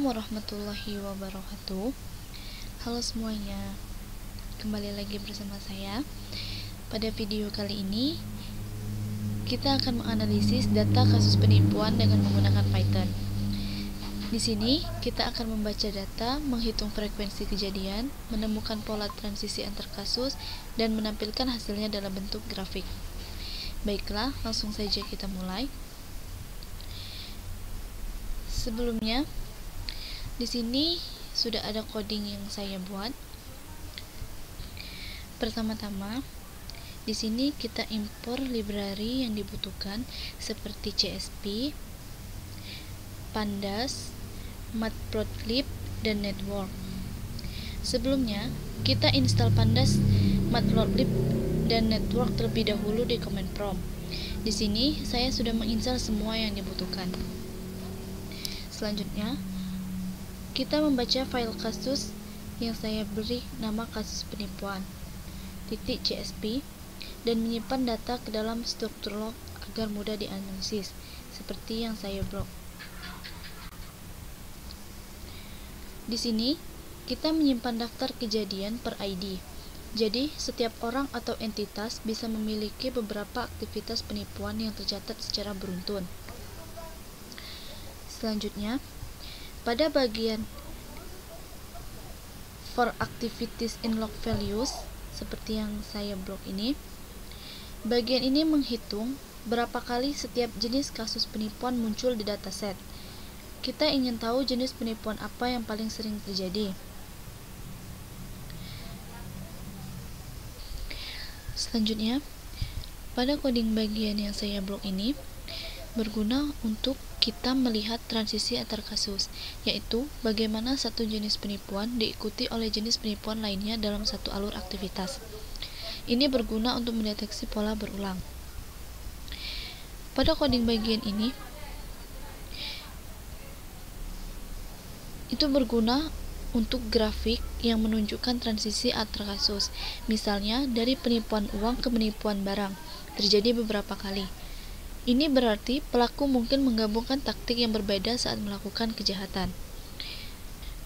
Assalamualaikum warahmatullahi wabarakatuh. Halo semuanya, kembali lagi bersama saya. Pada video kali ini kita akan menganalisis data kasus penipuan dengan menggunakan Python. Di sini kita akan membaca data, menghitung frekuensi kejadian, menemukan pola transisi antar kasus, dan menampilkan hasilnya dalam bentuk grafik. Baiklah, langsung saja kita mulai. Sebelumnya, di sini sudah ada coding yang saya buat. Pertama-tama, di sini kita impor library yang dibutuhkan seperti CSP, Pandas, Matplotlib, dan Network. Sebelumnya, kita install Pandas, Matplotlib, dan Network terlebih dahulu di command prompt. Di sini saya sudah menginstal semua yang dibutuhkan. Selanjutnya, kita membaca file kasus yang saya beri nama kasus penipuan .csp dan menyimpan data ke dalam struktur log agar mudah dianalisis, seperti yang saya blok. Di sini, kita menyimpan daftar kejadian per ID. Jadi, setiap orang atau entitas bisa memiliki beberapa aktivitas penipuan yang tercatat secara beruntun. Selanjutnya, pada bagian for activities in log values, seperti yang saya blok ini, bagian ini menghitung berapa kali setiap jenis kasus penipuan muncul di dataset. Kita ingin tahu jenis penipuan apa yang paling sering terjadi. Selanjutnya, pada coding bagian yang saya blok ini berguna untuk kita melihat transisi antar kasus, yaitu bagaimana satu jenis penipuan diikuti oleh jenis penipuan lainnya dalam satu alur aktivitas. Ini berguna untuk mendeteksi pola berulang. Pada coding bagian ini, itu berguna untuk grafik yang menunjukkan transisi antar kasus. Misalnya, dari penipuan uang ke penipuan barang, terjadi beberapa kali. Ini berarti pelaku mungkin menggabungkan taktik yang berbeda saat melakukan kejahatan.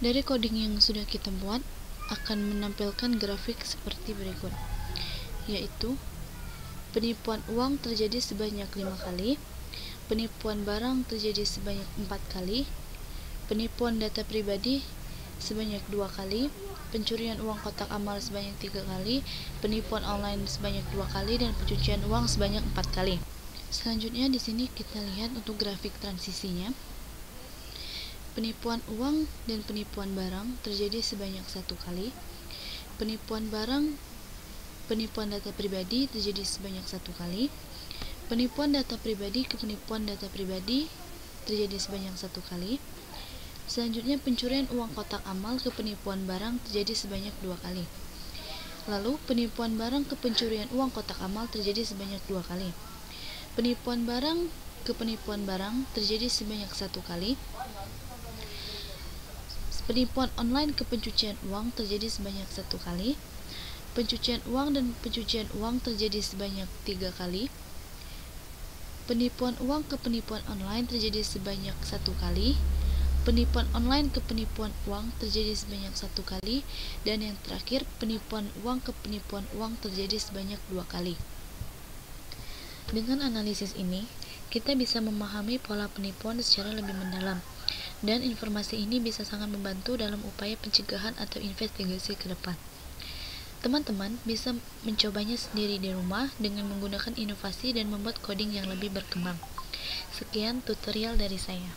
Dari coding yang sudah kita buat, akan menampilkan grafik seperti berikut, yaitu penipuan uang terjadi sebanyak 5 kali, penipuan barang terjadi sebanyak 4 kali, penipuan data pribadi sebanyak 2 kali, pencurian uang kotak amal sebanyak 3 kali, penipuan online sebanyak 2 kali, dan pencucian uang sebanyak 4 kali. Selanjutnya di sini kita lihat untuk grafik transisinya. Penipuan uang dan penipuan barang terjadi sebanyak 1 kali. Penipuan data pribadi terjadi sebanyak 1 kali. Penipuan data pribadi ke penipuan data pribadi terjadi sebanyak 1 kali. Selanjutnya pencurian uang kotak amal ke penipuan barang terjadi sebanyak 2 kali. Lalu penipuan barang ke pencurian uang kotak amal terjadi sebanyak 2 kali. Penipuan barang ke penipuan barang terjadi sebanyak 1 kali. Penipuan online ke pencucian uang terjadi sebanyak 1 kali. Pencucian uang dan pencucian uang terjadi sebanyak 3 kali. Penipuan uang ke penipuan online terjadi sebanyak 1 kali. Penipuan online ke penipuan uang terjadi sebanyak 1 kali. Dan yang terakhir, penipuan uang ke penipuan uang terjadi sebanyak 2 kali. Dengan analisis ini, kita bisa memahami pola penipuan secara lebih mendalam, dan informasi ini bisa sangat membantu dalam upaya pencegahan atau investigasi ke depan. Teman-teman bisa mencobanya sendiri di rumah dengan menggunakan inovasi dan membuat coding yang lebih berkembang. Sekian tutorial dari saya.